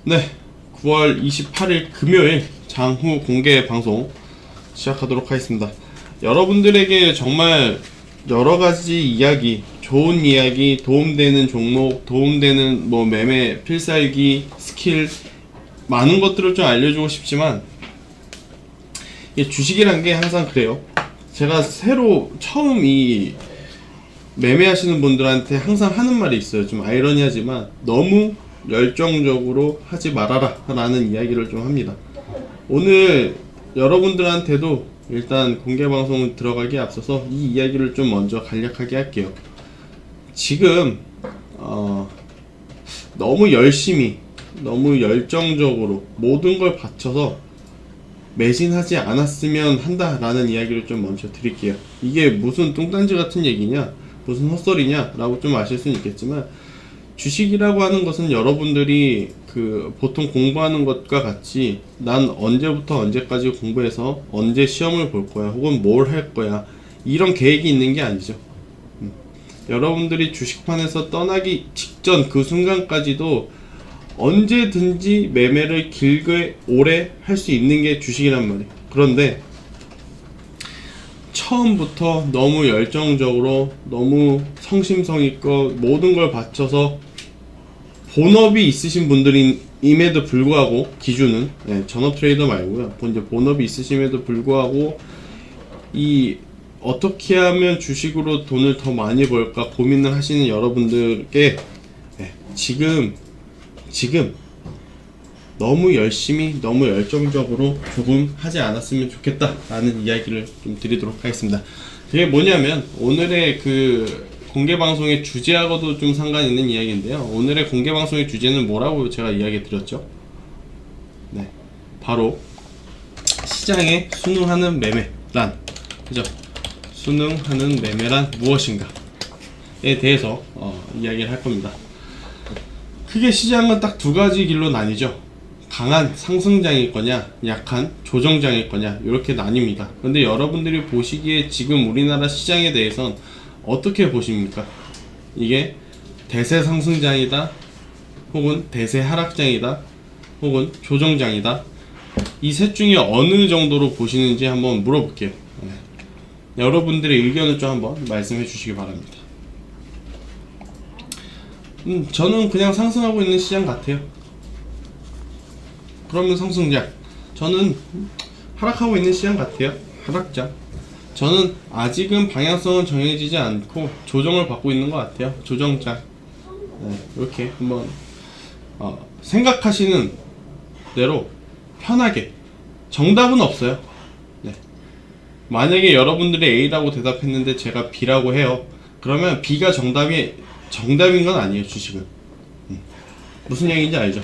네, 9월 28일 금요일 장후 공개 방송 시작하도록 하겠습니다. 여러분들에게 정말 여러가지 이야기, 좋은 이야기, 도움되는 종목, 도움되는 매매, 필살기, 스킬 많은 것들을 좀 알려주고 싶지만 주식이란 게 항상 그래요. 제가 처음 이 매매하시는 분들한테 항상 하는 말이 있어요. 좀 아이러니하지만 너무 열정적으로 하지 말아라 라는 이야기를 좀 합니다. 오늘 여러분들한테도 일단 공개방송 들어가기에 앞서서 이 이야기를 좀 먼저 간략하게 할게요. 지금 너무 열심히 너무 열정적으로 모든 걸 바쳐서 매진하지 않았으면 한다 라는 이야기를 좀 먼저 드릴게요. 이게 무슨 뚱딴지 같은 얘기냐, 무슨 헛소리냐 라고 좀 아실 수는 있겠지만, 주식이라고 하는 것은 여러분들이 보통 공부하는 것과 같이 난 언제부터 언제까지 공부해서 언제 시험을 볼 거야 혹은 뭘 할 거야 이런 계획이 있는 게 아니죠. 여러분들이 주식판에서 떠나기 직전 그 순간까지도 언제든지 매매를 길게 오래 할 수 있는 게 주식이란 말이에요. 그런데 처음부터 너무 열정적으로 너무 성심성의껏 모든 걸 바쳐서 본업이 있으신 분들임에도 불구하고, 기준은 전업 트레이더 말고요, 이제 본업이 있으심에도 불구하고 어떻게 하면 주식으로 돈을 더 많이 벌까 고민을 하시는 여러분들께 지금 너무 열심히 너무 열정적으로 조금 하지 않았으면 좋겠다 라는 이야기를 좀 드리도록 하겠습니다. 그게 뭐냐면, 오늘의 공개방송의 주제하고도 좀 상관이 있는 이야기인데요. 오늘의 공개방송의 주제는 뭐라고 제가 이야기 드렸죠? 네, 바로 시장에 순응하는 매매란, 그죠? 순응하는 매매란 무엇인가에 대해서 이야기를 할 겁니다. 크게 시장은 딱 두 가지 길로 나뉘죠. 강한 상승장일 거냐, 약한 조정장일 거냐, 이렇게 나뉩니다. 근데 여러분들이 보시기에 지금 우리나라 시장에 대해선 어떻게 보십니까? 이게 대세 상승장이다, 혹은 대세 하락장이다, 혹은 조정장이다, 이 셋 중에 어느 정도로 보시는지 한번 물어볼게요. 여러분들의 의견을 좀 한번 말씀해 주시기 바랍니다. 저는 그냥 상승하고 있는 시장 같아요. 그러면 상승장, 저는 하락하고 있는 시장 같아요. 하락장. 저는 아직은 방향성은 정해지지 않고 조정을 받고 있는 것 같아요. 조정장. 이렇게 한번 생각하시는 대로 편하게, 정답은 없어요. 만약에 여러분들이 A라고 대답했는데 제가 B라고 해요. 그러면 B가 정답인 건 아니에요. 주식은. 무슨 얘기인지 알죠?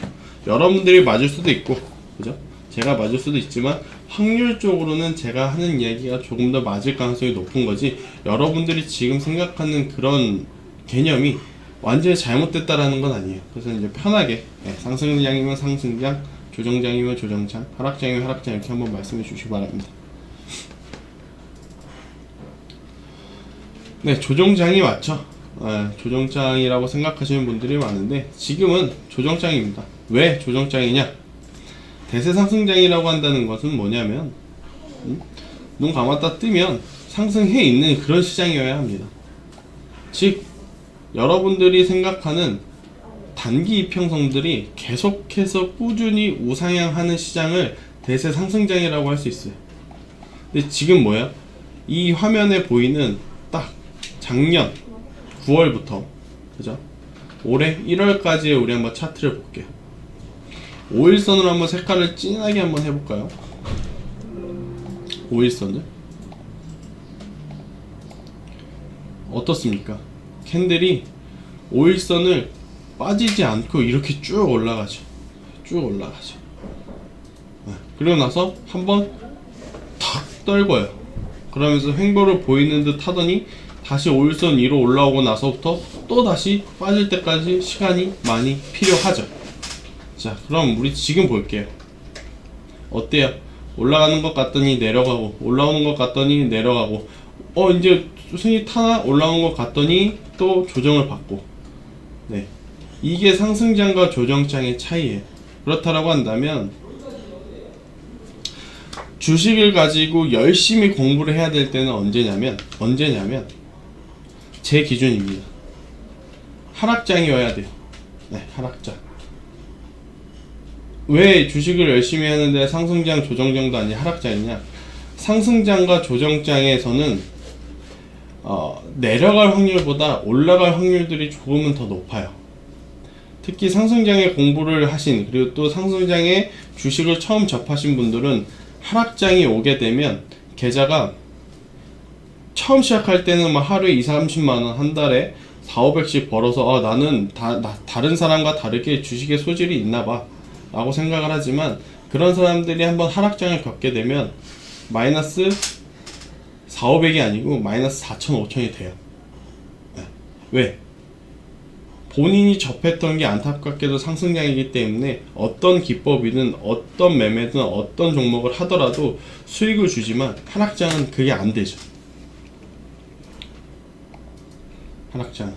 여러분들이 맞을 수도 있고, 그죠? 제가 맞을 수도 있지만 확률적으로는 제가 하는 이야기가 조금 더 맞을 가능성이 높은 거지, 여러분들이 지금 생각하는 그런 개념이 완전히 잘못됐다라는 건 아니에요. 그래서 이제 편하게 상승장이면 상승장, 조정장이면 조정장, 하락장이면 하락장, 이렇게 한번 말씀해 주시기 바랍니다. 네, 조정장이 맞죠? 조정장이라고 생각하시는 분들이 많은데 지금은 조정장입니다. 왜 조정장이냐? 대세 상승장이라고 한다는 것은 뭐냐면, 눈 감았다 뜨면 상승해 있는 그런 시장이어야 합니다. 즉, 여러분들이 생각하는 단기 이평선들이 계속해서 꾸준히 우상향하는 시장을 대세 상승장이라고 할 수 있어요. 근데 지금 뭐야? 이 화면에 보이는 딱 작년 9월부터, 그죠? 올해 1월까지의 우리 한번 차트를 볼게요. 5일선으로 한번 색깔을 진하게 한번 해볼까요? 5일선을 어떻습니까? 캔들이 5일선을 빠지지 않고 이렇게 쭉 올라가죠. 그리고 나서 한번 탁 떨궈요. 그러면서 횡보를 보이는 듯 하더니 다시 5일선 위로 올라오고 나서부터 또 다시 빠질 때까지 시간이 많이 필요하죠. 자, 그럼 우리 지금 볼게요. 어때요? 올라가는 것 같더니 내려가고, 올라오는 것 같더니 내려가고, 이제 수순이 타나? 올라오는 것 같더니 또 조정을 받고. 이게 상승장과 조정장의 차이예요. 그렇다라고 한다면 주식을 가지고 열심히 공부를 해야 될 때는 언제냐면 제 기준입니다. 하락장이어야 돼요. 네, 하락장. 왜 주식을 열심히 하는데 상승장, 조정장도 아닌 하락장이냐? 상승장과 조정장에서는 내려갈 확률보다 올라갈 확률들이 조금은 더 높아요. 특히 상승장에 공부를 하신, 그리고 또 상승장에 주식을 처음 접하신 분들은 하락장이 오게 되면 계좌가 처음 시작할 때는 막 하루에 20-30만원, 한 달에 400-500씩 벌어서 나는 다른 사람과 다르게 주식에 소질이 있나봐 라고 생각을 하지만, 그런 사람들이 한번 하락장을 겪게 되면 마이너스 400-500이 아니고 마이너스 4000-5000이 돼요. 네. 왜? 본인이 접했던 게 안타깝게도 상승장이기 때문에 어떤 기법이든 어떤 매매든 어떤 종목을 하더라도 수익을 주지만 하락장은 그게 안 되죠. 하락장.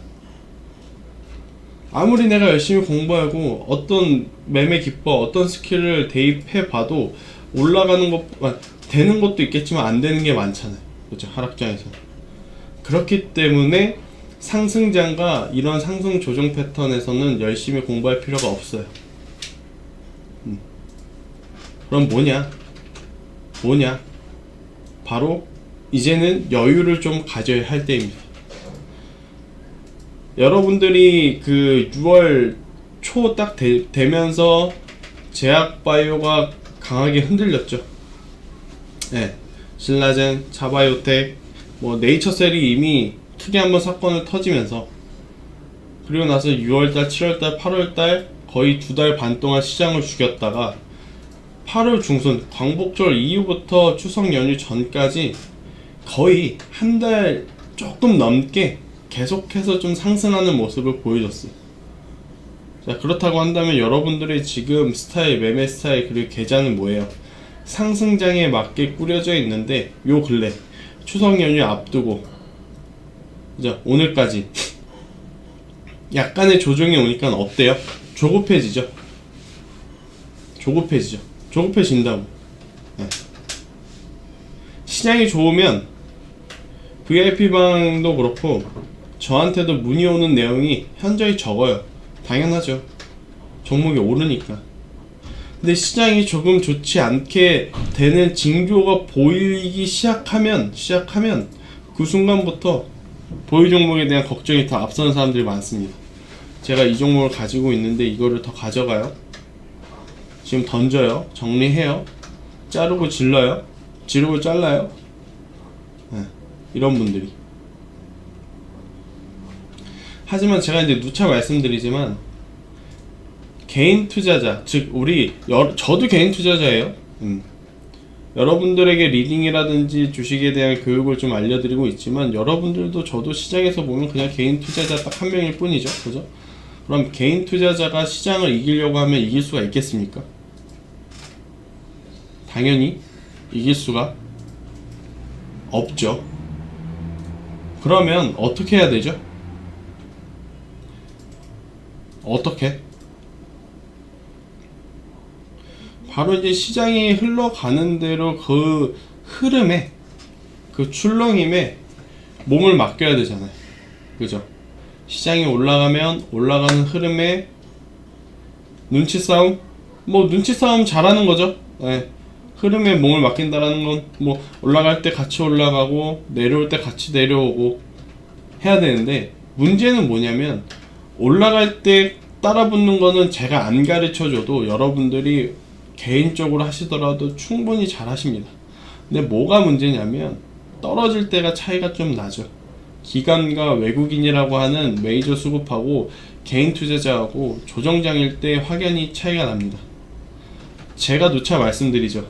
아무리 내가 열심히 공부하고 어떤 매매 기법, 어떤 스킬을 대입해 봐도 올라가는 것, 되는 것도 있겠지만 안 되는 게 많잖아요. 그렇죠? 하락장에서. 그렇기 때문에 상승장과 이런 상승 조정 패턴에서는 열심히 공부할 필요가 없어요. 그럼 뭐냐? 바로 이제는 여유를 좀 가져야 할 때입니다. 여러분들이 그 6월 초 딱 되면서 제약바이오가 강하게 흔들렸죠. 네, 신라젠, 자바이오텍, 뭐 네이처셀이 이미 크게 한번 사건을 터지면서, 그리고 나서 6월달, 7월달, 8월달 거의 2달 반 동안 시장을 죽였다가 8월 중순 광복절 이후부터 추석 연휴 전까지 거의 한 달 조금 넘게 계속해서 좀 상승하는 모습을 보여줬어요. 자, 그렇다고 한다면 여러분들의 지금 스타일, 매매 스타일, 그리고 계좌는 뭐예요? 상승장에 맞게 꾸려져 있는데, 요 근래 추석 연휴 앞두고 그죠? 오늘까지 약간의 조정이 오니까 어때요? 조급해지죠. 조급해진다고. 네. 시장이 좋으면 VIP방도 그렇고 저한테도 문의 오는 내용이 현저히 적어요. 당연하죠. 종목이 오르니까. 근데 시장이 조금 좋지 않게 되는 징조가 보이기 시작하면 그 순간부터 보유 종목에 대한 걱정이 더 앞서는 사람들이 많습니다. 제가 이 종목을 가지고 있는데 이거를 더 가져가요? 지금 던져요? 정리해요? 자르고 질러요? 지르고 잘라요? 네, 이런 분들이. 하지만 제가 이제 누차 말씀드리지만, 개인 투자자, 즉 저도 개인 투자자예요. 여러분들에게 리딩이라든지 주식에 대한 교육을 좀 알려드리고 있지만, 여러분들도 저도 시장에서 보면 그냥 개인 투자자 딱 한 명일 뿐이죠. 그죠? 그럼 개인 투자자가 시장을 이기려고 하면 이길 수가 있겠습니까? 당연히 이길 수가 없죠. 그러면 어떻게 해야 되죠? 어떻게? 바로 이제 시장이 흘러가는 대로 그 흐름에, 그 출렁임에 몸을 맡겨야 되잖아요. 그죠? 시장이 올라가면 올라가는 흐름에 눈치 싸움? 뭐 눈치 싸움 잘하는 거죠. 네. 흐름에 몸을 맡긴다라는 건 뭐 올라갈 때 같이 올라가고 내려올 때 같이 내려오고 해야 되는데, 문제는 뭐냐면 올라갈 때 따라붙는 거는 제가 안 가르쳐줘도 여러분들이 개인적으로 하시더라도 충분히 잘 하십니다. 근데 뭐가 문제냐면 떨어질 때가 차이가 좀 나죠. 기관과 외국인이라고 하는 메이저 수급하고 개인 투자자하고 조정장일 때 확연히 차이가 납니다. 제가 누차 말씀드리죠.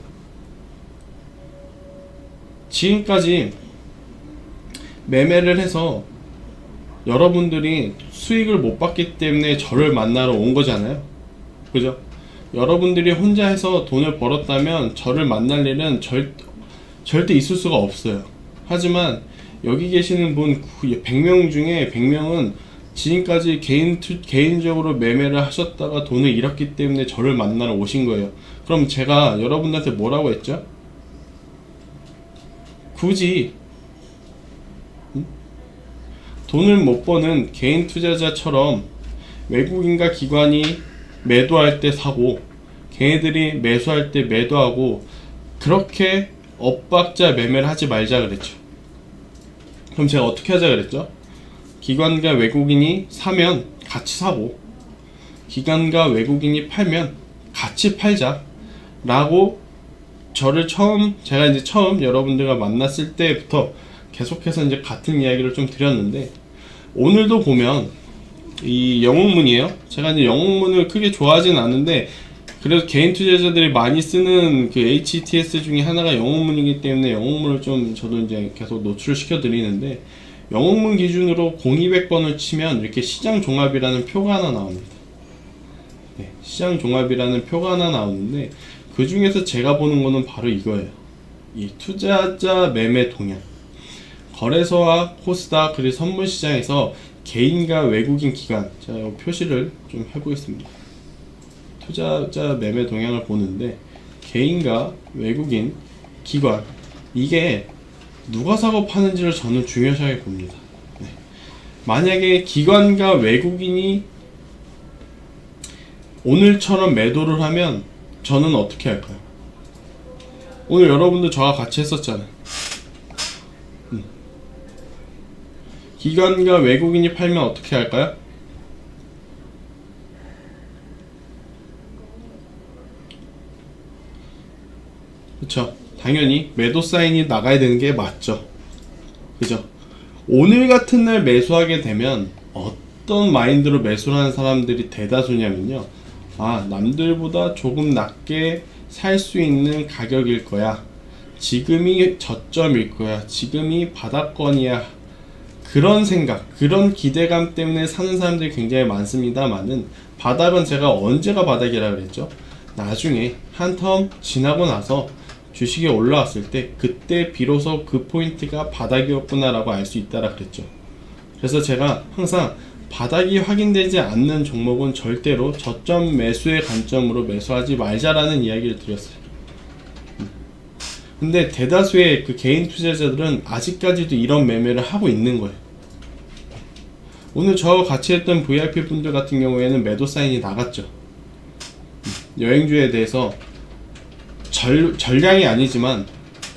지금까지 매매를 해서 여러분들이 수익을 못 받기 때문에 저를 만나러 온 거잖아요. 그죠? 여러분들이 혼자 해서 돈을 벌었다면 저를 만날 일은 절대 있을 수가 없어요. 하지만 여기 계시는 분 100명 중에 100명은 지금까지 개인적으로 매매를 하셨다가 돈을 잃었기 때문에 저를 만나러 오신 거예요. 그럼 제가 여러분들한테 뭐라고 했죠? 굳이 돈을 못 버는 개인 투자자처럼 외국인과 기관이 매도할 때 사고 걔네들이 매수할 때 매도하고 그렇게 엇박자 매매를 하지 말자 그랬죠. 그럼 제가 어떻게 하자 그랬죠? 기관과 외국인이 사면 같이 사고 기관과 외국인이 팔면 같이 팔자 라고 제가 이제 처음 여러분들과 만났을 때부터 계속해서 이제 같은 이야기를 좀 드렸는데, 오늘도 보면 이 영웅문이에요. 제가 이제 영웅문을 크게 좋아하진 않는데 그래도 개인 투자자들이 많이 쓰는 그 HTS 중에 하나가 영웅문이기 때문에 영웅문을 좀 저도 이제 계속 노출을 시켜 드리는데, 영웅문 기준으로 0200번을 치면 이렇게 시장 종합이라는 표가 하나 나옵니다. 네, 시장 종합이라는 표가 하나 나오는데 그 중에서 제가 보는 거는 바로 이거예요. 이 투자자 매매 동향. 거래소와 코스닥 그리고 선물시장에서 개인과 외국인 기관, 제가 이 표시를 좀 해보겠습니다. 투자자 매매 동향을 보는데 개인과 외국인 기관, 이게 누가 사고 파는지를 저는 중요시하게 봅니다. 네. 만약에 기관과 외국인이 오늘처럼 매도를 하면 저는 어떻게 할까요? 오늘 여러분들 저와 같이 했었잖아요. 기관과 외국인이 팔면 어떻게 할까요? 그쵸? 당연히 매도 사인이 나가야 되는 게 맞죠. 그죠? 오늘 같은 날 매수하게 되면 어떤 마인드로 매수를 하는 사람들이 대다수냐면요, 아, 남들보다 조금 낮게 살 수 있는 가격일 거야, 지금이 저점일 거야, 지금이 바닥권이야, 그런 생각, 그런 기대감 때문에 사는 사람들이 굉장히 많습니다만은, 바닥은 제가 언제가 바닥이라 그랬죠? 나중에 한 텀 지나고 나서 주식이 올라왔을 때 그때 비로소 그 포인트가 바닥이었구나 라고 알 수 있다라 그랬죠. 그래서 제가 항상 바닥이 확인되지 않는 종목은 절대로 저점 매수의 관점으로 매수하지 말자라는 이야기를 드렸어요. 근데 대다수의 그 개인 투자자들은 아직까지도 이런 매매를 하고 있는 거예요. 오늘 저와 같이 했던 VIP 분들 같은 경우에는 매도 사인이 나갔죠. 여행주에 대해서 전량이 아니지만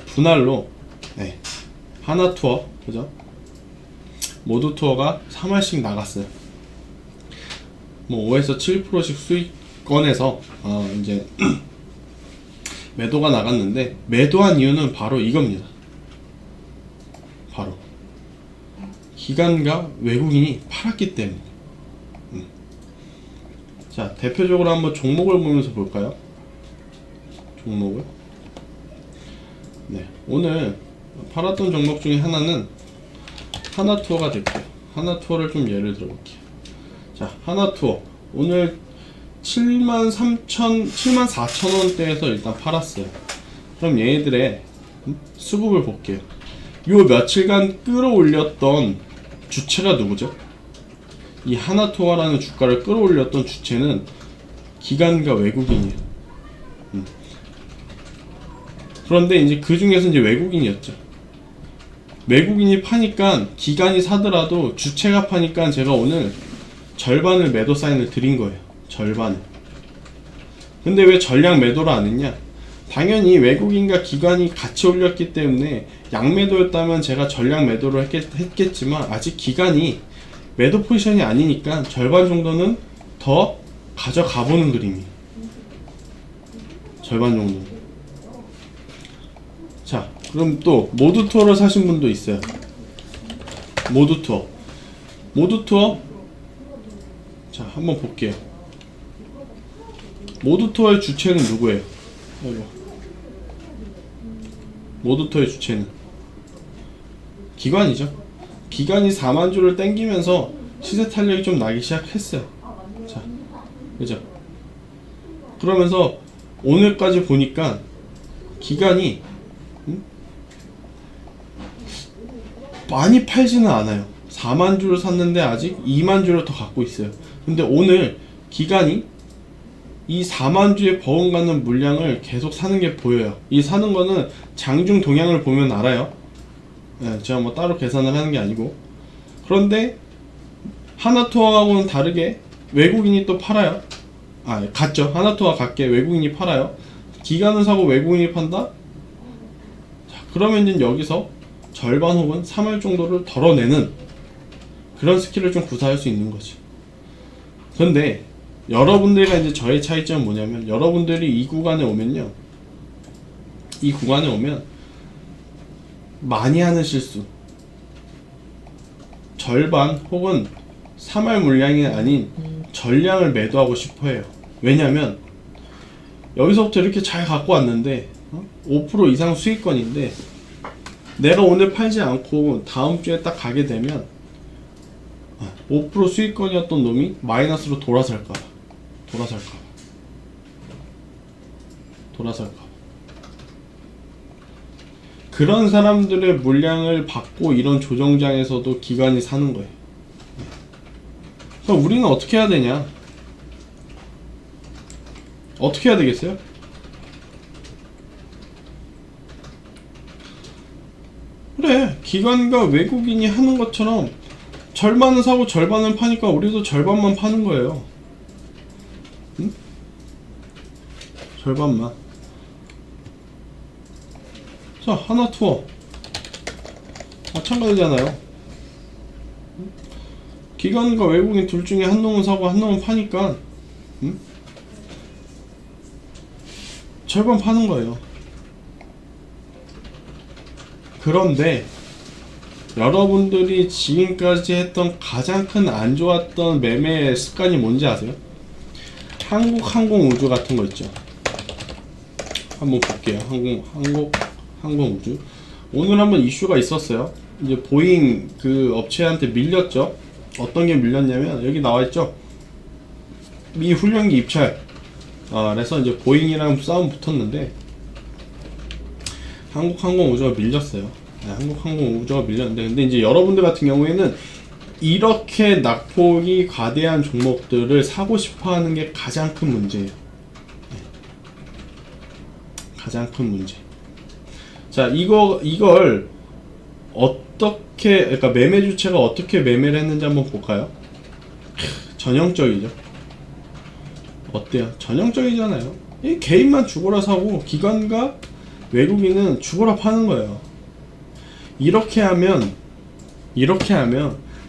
분할로, 네, 하나 투어, 그죠? 모두 투어가 3할씩 나갔어요. 뭐 5에서 7%씩 수익 꺼내서 이제 매도가 나갔는데, 매도한 이유는 바로 이겁니다. 바로 기관과 외국인이 팔았기 때문에. 자, 대표적으로 한번 종목을 보면서 볼까요? 종목을. 네, 오늘 팔았던 종목 중에 하나는 하나투어가 될게요. 하나투어를 좀 예를 들어 볼게요. 자, 하나투어 오늘 74,000원대에서 일단 팔았어요. 그럼 얘네들의 수급을 볼게요. 요 며칠간 끌어올렸던 주체가 누구죠? 이 하나투어라는 주가를 끌어올렸던 주체는 기관과 외국인이에요. 그런데 이제 그 중에서 이제 외국인이었죠. 외국인이 파니까 기관이 사더라도 주체가 파니까 제가 오늘 절반을 매도 사인을 드린 거예요. 절반을. 근데 왜 전량 매도를 안 했냐? 당연히 외국인과 기관이 같이 올렸기 때문에 양매도였다면 제가 전량 매도를 했겠지만, 아직 기관이 매도 포지션이 아니니까 절반 정도는 더 가져가 보는 그림이에요. 절반 정도. 자, 그럼 또 모두 투어를 사신 분도 있어요. 모두 투어. 모두 투어. 자, 한번 볼게요. 모두 투어의 주체는 누구예요? 모두 투어의 주체는 기관이죠. 기관이 4만 주를 땡기면서 시세 탄력이 좀 나기 시작했어요. 자, 그죠? 그러면서 오늘까지 보니까 기관이 많이 팔지는 않아요. 4만 주를 샀는데 아직 2만 주를 더 갖고 있어요. 근데 오늘 기관이 이 4만 주에 버금가는 물량을 계속 사는 게 보여요. 이 사는 거는 장중 동향을 보면 알아요. 네, 제가 뭐 따로 계산을 하는 게 아니고. 그런데 하나투어하고는 다르게 외국인이 또 팔아요. 같죠. 하나투어 같게 외국인이 팔아요. 기관은 사고 외국인이 판다? 자, 그러면 이제 여기서 절반 혹은 3할 정도를 덜어내는 그런 스킬을 좀 구사할 수 있는 거지. 그런데 여러분들과 이제 저의 차이점은 뭐냐면, 여러분들이 이 구간에 오면요, 이 구간에 오면 많이 하는 실수, 절반 혹은 3할 물량이 아닌 전량을 매도하고 싶어 해요. 왜냐면 여기서부터 이렇게 잘 갖고 왔는데 5% 이상 수익권인데, 내가 오늘 팔지 않고 다음 주에 딱 가게 되면 5% 수익권이었던 놈이 마이너스로 돌아설까봐. 그런 사람들의 물량을 받고 이런 조정장에서도 기관이 사는 거예요. 그럼 우리는 어떻게 해야 되냐? 어떻게 해야 되겠어요? 그래, 기관과 외국인이 하는 것처럼 절반은 사고 절반은 파니까 우리도 절반만 파는 거예요. 응? 절반만. 자, 하나투어 마찬가지잖아요. 기관과 외국인 둘 중에 한 놈은 사고 한 놈은 파니까 절반 파는 거예요. 그런데 여러분들이 지금까지 했던 가장 큰 안 좋았던 매매 습관이 뭔지 아세요? 한국항공우주 같은 거 있죠. 한번 볼게요. 항공우주. 오늘 한번 이슈가 있었어요. 이제 보잉 그 업체한테 밀렸죠. 어떤 게 밀렸냐면, 여기 나와있죠. 미 훈련기 입찰. 그래서 이제 보잉이랑 싸움 붙었는데 한국항공우주가 밀렸어요. 한국항공우주가 밀렸는데, 근데 이제 여러분들 같은 경우에는 이렇게 낙폭이 과대한 종목들을 사고 싶어하는 게 가장 큰 문제예요. 가장 큰 문제. 자, 이걸 어떻게, 그러니까 매매 주체가 어떻게 매매를 했는지 한번 볼까요? 전형적이죠. 어때요? 전형적이잖아요. 이 개인만 죽어라 사고 기관과 외국인은 죽어라 파는 거예요. 이렇게 하면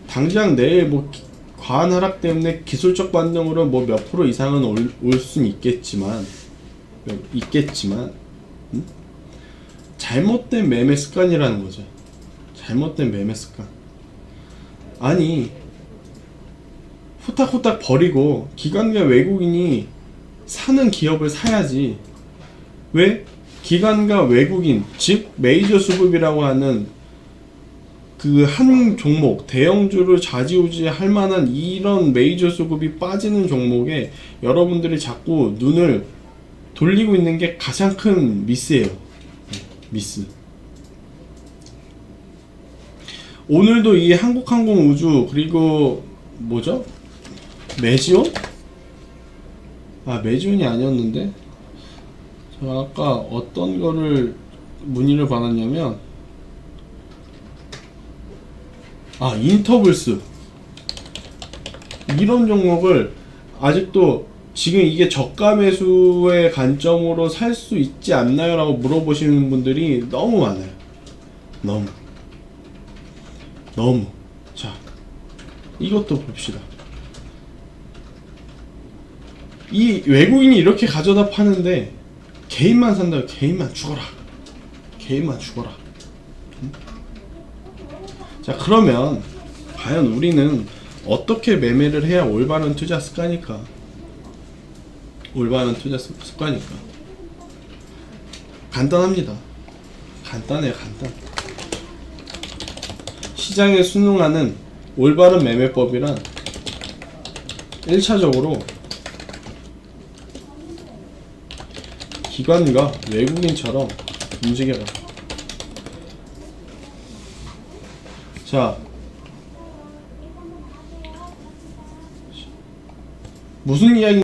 당장 내일 뭐 과한 하락 때문에 기술적 반등으로 뭐 몇 프로 이상은 올 수는 있겠지만 잘못된 매매 습관이라는 거죠. 잘못된 매매 습관. 아니, 후딱후딱 버리고 기관과 외국인이 사는 기업을 사야지. 왜? 기관과 외국인, 즉 메이저 수급이라고 하는 그 한 종목, 대형주를 좌지우지 할 만한 이런 메이저 수급이 빠지는 종목에 여러분들이 자꾸 눈을 돌리고 있는 게 가장 큰 미스예요. 미스. 오늘도 이 한국항공우주, 그리고 뭐죠? 메지온? 메지온이 아니었는데, 제가 아까 어떤 거를 문의를 받았냐면, 인터블스, 이런 종목을 아직도 지금 이게 저가 매수의 관점으로 살 수 있지 않나요? 라고 물어보시는 분들이 너무 많아요. 너무. 자, 이것도 봅시다. 이 외국인이 이렇게 가져다 파는데 개인만 산다고. 개인만 죽어라. 자, 그러면 과연 우리는 어떻게 매매를 해야 올바른 투자 습관일까? 간단합니다. 간단해요. 시장에 순응하는 올바른 매매법이란 1차적으로 기관과 외국인처럼 움직여라. 자, 무슨 이야기